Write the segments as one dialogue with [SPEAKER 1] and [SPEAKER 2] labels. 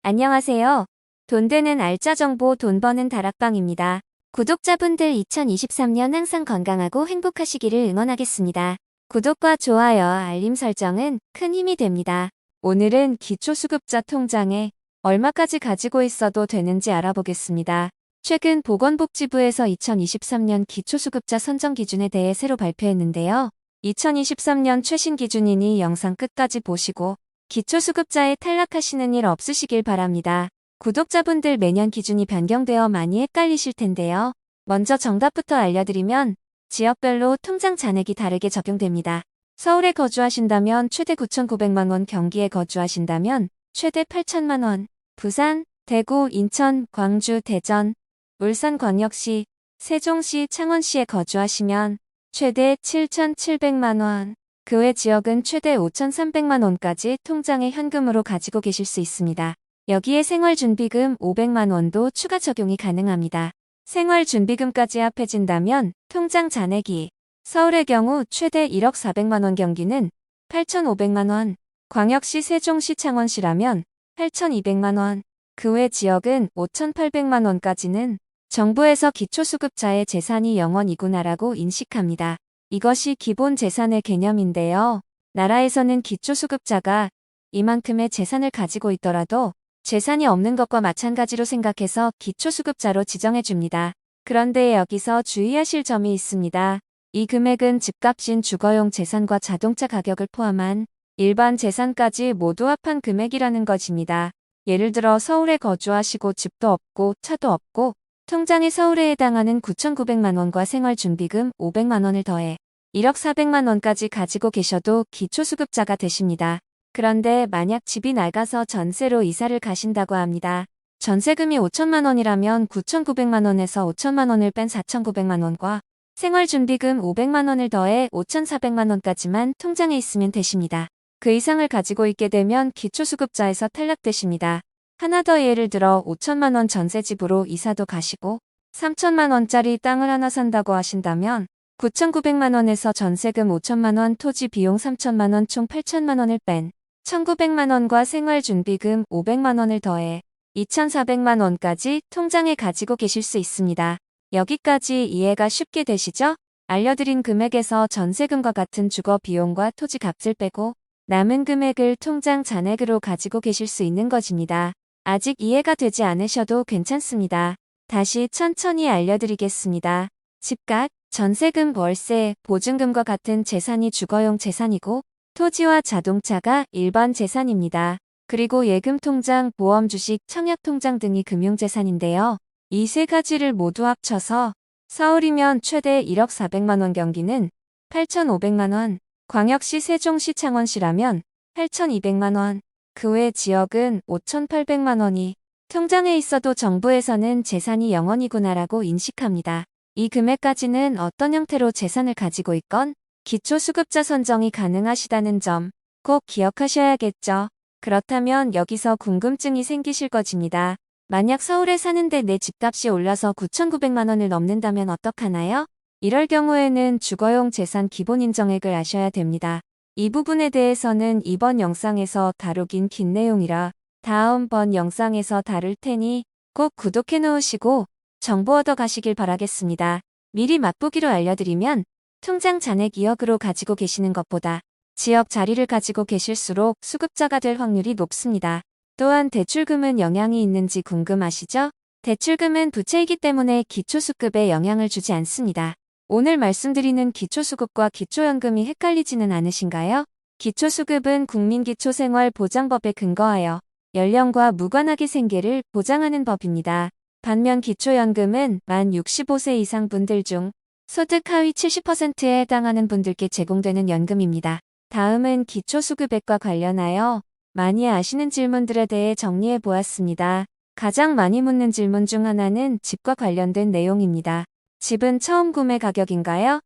[SPEAKER 1] 안녕하세요. 돈 되는 알짜 정보 돈 버는 다락방입니다. 구독자분들 2023년 항상 건강하고 행복하시기를 응원하겠습니다. 구독과 좋아요, 알림 설정은 큰 힘이 됩니다. 오늘은 기초수급자 통장에 얼마까지 가지고 있어도 되는지 알아보겠습니다. 최근 보건복지부에서 2023년 기초수급자 선정 기준에 대해 새로 발표했는데요. 2023년 최신 기준이니 영상 끝까지 보시고 기초수급자에 탈락하시는 일 없으시길 바랍니다. 구독자분들 매년 기준이 변경되어 많이 헷갈리실 텐데요. 먼저 정답부터 알려드리면 지역별로 통장 잔액이 다르게 적용됩니다. 서울에 거주하신다면 최대 9,900만원, 경기에 거주하신다면 최대 8,000만원, 부산, 대구, 인천, 광주, 대전, 울산광역시, 세종시, 창원시에 거주하시면 최대 7,700만원, 그 외 지역은 최대 5,300만원까지 통장에 현금으로 가지고 계실 수 있습니다. 여기에 생활준비금 500만원도 추가 적용이 가능합니다. 생활준비금까지 합해진다면 통장 잔액이 서울의 경우 최대 1억 400만원, 경기는 8,500만원, 광역시, 세종시, 창원시라면 8,200만원, 그 외 지역은 5,800만원까지는 정부에서 기초수급자의 재산이 0원이구나라고 인식합니다. 이것이 기본 재산의 개념인데요. 나라에서는 기초수급자가 이만큼의 재산을 가지고 있더라도 재산이 없는 것과 마찬가지로 생각해서 기초수급자로 지정해줍니다. 그런데 여기서 주의하실 점이 있습니다. 이 금액은 집값인 주거용 재산과 자동차 가격을 포함한 일반 재산까지 모두 합한 금액이라는 것입니다. 예를 들어 서울에 거주하시고 집도 없고 차도 없고 통장에 서울에 해당하는 9,900만원과 생활준비금 500만원을 더해 1억 400만원까지 가지고 계셔도 기초수급자가 되십니다. 그런데 만약 집이 낡아서 전세로 이사를 가신다고 합니다. 전세금이 5천만원이라면 9,900만원에서 5천만원을 뺀 4,900만원과 생활준비금 500만원을 더해 5,400만원까지만 통장에 있으면 되십니다. 그 이상을 가지고 있게 되면 기초수급자에서 탈락되십니다. 하나 더 예를 들어 5천만원 전세집으로 이사도 가시고 3천만원짜리 땅을 하나 산다고 하신다면 9,900만원에서 전세금 5천만원, 토지 비용 3천만원, 총 8천만원을 뺀 1,900만원과 생활준비금 500만원을 더해 2,400만원까지 통장에 가지고 계실 수 있습니다. 여기까지 이해가 쉽게 되시죠? 알려드린 금액에서 전세금과 같은 주거 비용과 토지 값을 빼고 남은 금액을 통장 잔액으로 가지고 계실 수 있는 것입니다. 아직 이해가 되지 않으셔도 괜찮습니다. 다시 천천히 알려드리겠습니다. 집값, 전세금, 월세, 보증금과 같은 재산이 주거용 재산이고 토지와 자동차가 일반 재산입니다. 그리고 예금 통장, 보험, 주식, 청약 통장 등이 금융재산인데요. 이 세 가지를 모두 합쳐서 서울이면 최대 1억 400만원, 경기는 8,500만원, 광역시, 세종시, 창원시라면 8,200만원, 그 외 지역은 5,800만원이 통장에 있어도 정부에서는 재산이 0원이구나라고 인식합니다. 이 금액까지는 어떤 형태로 재산을 가지고 있건 기초수급자 선정이 가능하시다는 점 꼭 기억하셔야겠죠. 그렇다면 여기서 궁금증이 생기실 것입니다. 만약 서울에 사는데 내 집값이 올라서 9,900만원을 넘는다면 어떡하나요? 이럴 경우에는 주거용 재산 기본인정액을 아셔야 됩니다. 이 부분에 대해서는 이번 영상에서 다루긴 긴 내용이라 다음번 영상에서 다룰 테니 꼭 구독해 놓으시고 정보 얻어 가시길 바라겠습니다. 미리 맛보기로 알려드리면 통장 잔액 2억으로 가지고 계시는 것보다 지역 자리를 가지고 계실수록 수급자가 될 확률이 높습니다. 또한 대출금은 영향이 있는지 궁금하시죠? 대출금은 부채이기 때문에 기초수급에 영향을 주지 않습니다. 오늘 말씀드리는 기초수급과 기초연금이 헷갈리지는 않으신가요? 기초수급은 국민기초생활보장법에 근거하여 연령과 무관하게 생계를 보장하는 법입니다. 반면 기초연금은 만 65세 이상 분들 중 소득 하위 70%에 해당하는 분들께 제공되는 연금입니다. 다음은 기초수급액과 관련하여 많이 아시는 질문들에 대해 정리해 보았습니다. 가장 많이 묻는 질문 중 하나는 집과 관련된 내용입니다. 집은 처음 구매 가격인가요?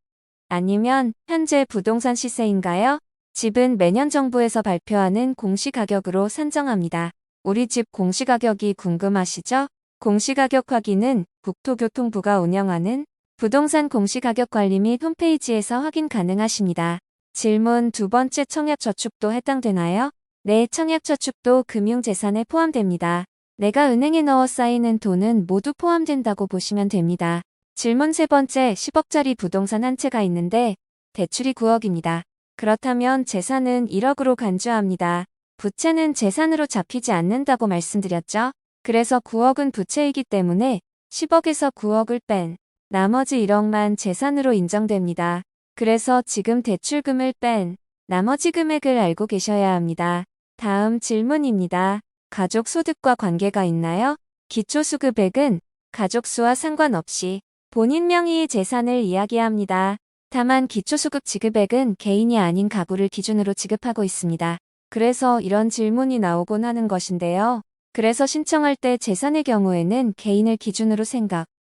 [SPEAKER 1] 아니면 현재 부동산 시세인가요? 집은 매년 정부에서 발표하는 공시가격으로 산정합니다. 우리 집 공시가격이 궁금하시죠? 공시가격 확인은 국토교통부가 운영하는 부동산 공시가격 관리 및 홈페이지에서 확인 가능하십니다. 질문 두 번째, 청약저축도 해당되나요? 내 청약저축도 금융재산에 포함됩니다. 내가 은행에 넣어 쌓이는 돈은 모두 포함된다고 보시면 됩니다. 질문 세 번째, 10억짜리 부동산 한 채가 있는데 대출이 9억입니다. 그렇다면 재산은 1억으로 간주합니다. 부채는 재산으로 잡히지 않는다고 말씀드렸죠? 그래서 9억은 부채이기 때문에 10억에서 9억을 뺀 나머지 1억만 재산으로 인정됩니다. 그래서 지금 대출금을 뺀 나머지 금액을 알고 계셔야 합니다. 다음 질문입니다. 가족 소득과 관계가 있나요? 기초수급액은 가족 수와 상관없이 본인 명의의 재산을 이야기합니다. 다만 기초수급 지급액은 개인이 아닌 가구를 기준으로 지급하고 있습니다. 그래서 이런 질문이 나오곤 하는 것인데요. 그래서 신청할 때 재산의 경우에는 개인을 기준으로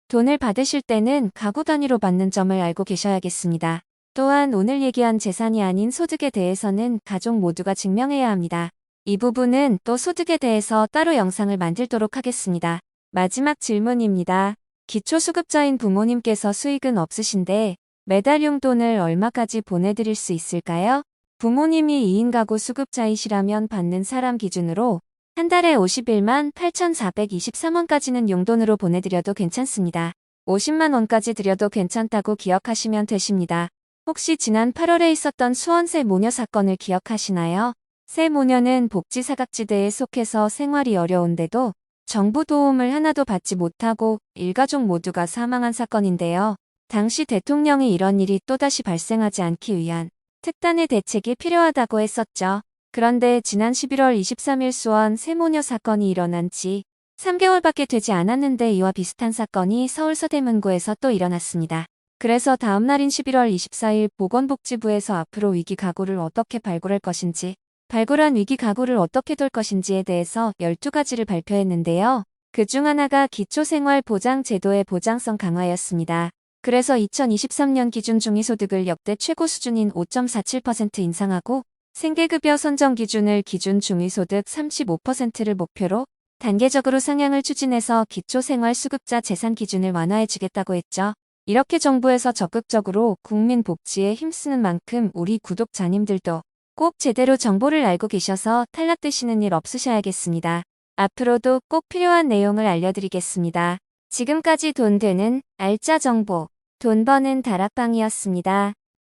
[SPEAKER 1] 돈을 받으실 때는 가구 단위로 받는 점을 알고 계셔야겠습니다. 또한 오늘 얘기한 재산이 아닌 소득에 대해서는 가족 모두가 증명해야 합니다. 이 부분은 또 소득에 대해서 따로 영상을 만들도록 하겠습니다. 마지막 질문입니다. 기초수급자인 부모님께서 수익은 없으신데 매달 용돈을 얼마까지 보내드릴 수 있을까요? 부모님이 2인 가구 수급자이시라면 받는 사람 기준으로 한 달에 51만 8,423원까지는 용돈으로 보내드려도 괜찮습니다. 50만 원까지 드려도 괜찮다고 기억하시면 되십니다. 혹시 지난 8월에 있었던 수원세 모녀 사건을 기억하시나요? 세 모녀는 복지 사각지대에 속해서 생활이 어려운데도 정부 도움을 하나도 받지 못하고 일가족 모두가 사망한 사건인데요. 당시 대통령이 이런 일이 또다시 발생하지 않기 위한 특단의 대책이 필요하다고 했었죠. 그런데 지난 11월 23일 수원 세 모녀 사건이 일어난 지 3개월밖에 되지 않았는데 이와 비슷한 사건이 서울 서대문구에서 또 일어났습니다. 그래서 다음 날인 11월 24일 보건복지부에서 앞으로 위기 가구를 어떻게 발굴할 것인지, 발굴한 위기 가구를 어떻게 돌 것인지에 대해서 12가지를 발표했는데요. 그중 하나가 기초생활보장제도의 보장성 강화였습니다. 그래서 2023년 기준 중위소득을 역대 최고 수준인 5.47% 인상하고 생계급여 선정 기준을 기준 중위소득 35%를 목표로 단계적으로 상향을 추진해서 기초생활수급자 재산 기준을 완화해주겠다고 했죠. 이렇게 정부에서 적극적으로 국민 복지에 힘쓰는 만큼 우리 구독자님들도 꼭 제대로 정보를 알고 계셔서 탈락되시는 일 없으셔야겠습니다. 앞으로도 꼭 필요한 내용을 알려드리겠습니다. 지금까지 돈 되는 알짜 정보, 돈 버는 다락방이었습니다.